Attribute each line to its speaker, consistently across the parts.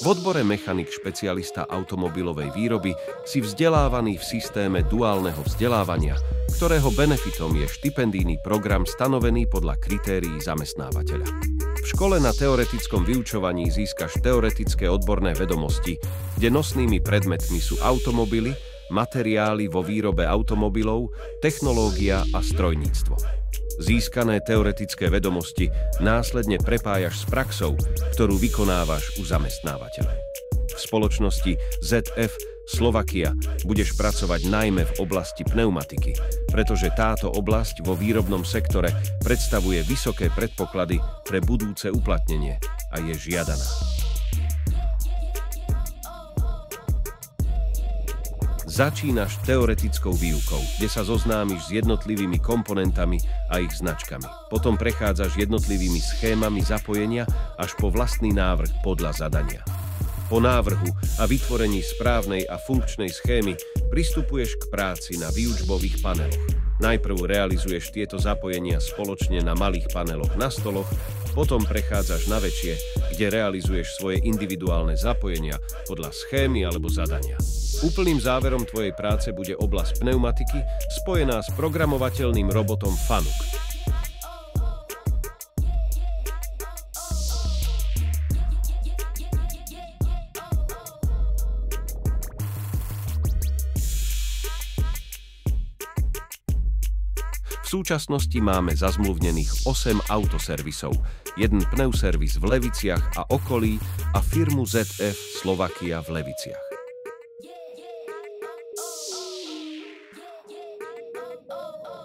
Speaker 1: V odbore mechanik špecialista automobilovej výroby si vzdelávaný v systéme duálneho vzdelávania, ktorého benefitom je štipendijný program stanovený podľa kritérií zamestnávateľa. V škole na teoretickom vyučovaní získaš teoretické odborné vedomosti, kde nosnými predmetmi sú automobily, materiály vo výrobe automobilov, technológia a strojníctvo. Získané teoretické vedomosti následne prepájaš s praxou, ktorú vykonávaš u zamestnávateľa. V spoločnosti ZF Slovakia budeš pracovať najmä v oblasti pneumatiky, pretože táto oblasť vo výrobnom sektore predstavuje vysoké predpoklady pre budúce uplatnenie a je žiadaná. Začínaš teoretickou výukou, kde sa zoznámiš s jednotlivými komponentami a ich značkami. Potom prechádzaš jednotlivými schémami zapojenia až po vlastný návrh podľa zadania. Po návrhu a vytvorení správnej a funkčnej schémy pristupuješ k práci na výučbových paneloch. Najprv realizuješ tieto zapojenia spoločne na malých paneloch na stoloch, potom prechádzaš na väčšie, kde realizuješ svoje individuálne zapojenia podľa schémy alebo zadania. Úplným záverom tvojej práce bude oblasť pneumatiky spojená s programovateľným robotom FANUC. V súčasnosti máme zazmluvnených 8 autoservisov, jeden pneuservis v Leviciach a okolí a firmu ZF Slovakia v Leviciach.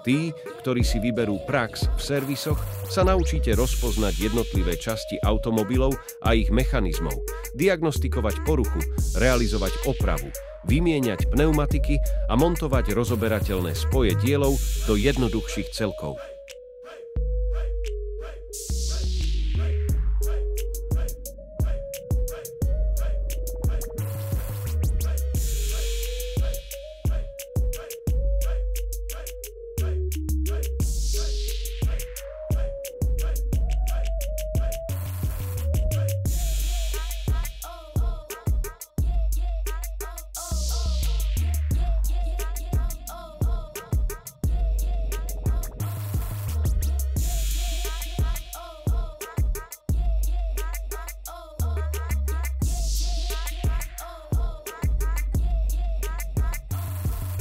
Speaker 1: Tí, ktorí si vyberú prax v servisoch, sa naučíte rozpoznať jednotlivé časti automobilov a ich mechanizmov, diagnostikovať poruchu, realizovať opravu, vymieňať pneumatiky a montovať rozoberateľné spoje dielov do jednoduchších celkov.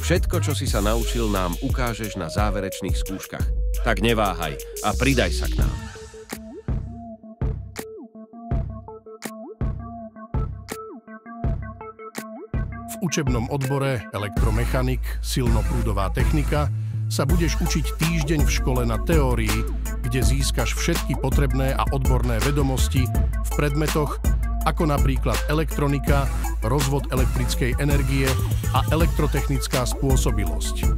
Speaker 1: Všetko, čo si sa naučil, nám ukážeš na záverečných skúškach. Tak neváhaj a pridaj sa k nám.
Speaker 2: V učebnom odbore elektromechanik, silnoprúdová technika sa budeš učiť týždeň v škole na teórii, kde získaš všetky potrebné a odborné vedomosti v predmetoch ako napríklad elektronika, rozvod elektrickej energie a elektrotechnická spôsobilosť.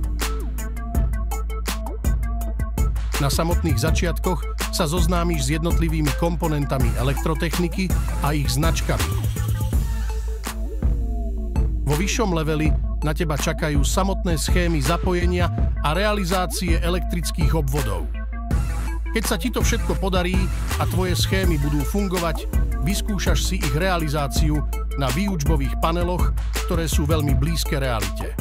Speaker 2: Na samotných začiatkoch sa zoznámiš s jednotlivými komponentami elektrotechniky a ich značkami. Vo vyššom leveli na teba čakajú samotné schémy zapojenia a realizácie elektrických obvodov. Keď sa ti to všetko podarí a tvoje schémy budú fungovať, vyskúšaš si ich realizáciu na výučbových paneloch, ktoré sú veľmi blízke realite.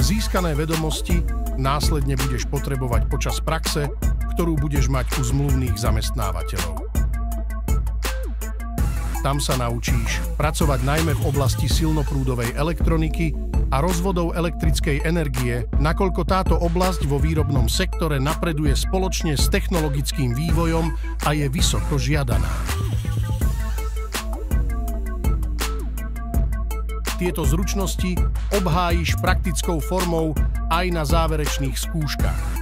Speaker 2: Získané vedomosti následne budeš potrebovať počas praxe, ktorú budeš mať u zmluvných zamestnávateľov. Tam sa naučíš pracovať najmä v oblasti silnoprúdovej elektroniky a rozvodov elektrickej energie, nakoľko táto oblasť vo výrobnom sektore napreduje spoločne s technologickým vývojom a je vysoko žiadaná. Tieto zručnosti obhájiš praktickou formou aj na záverečných skúškach.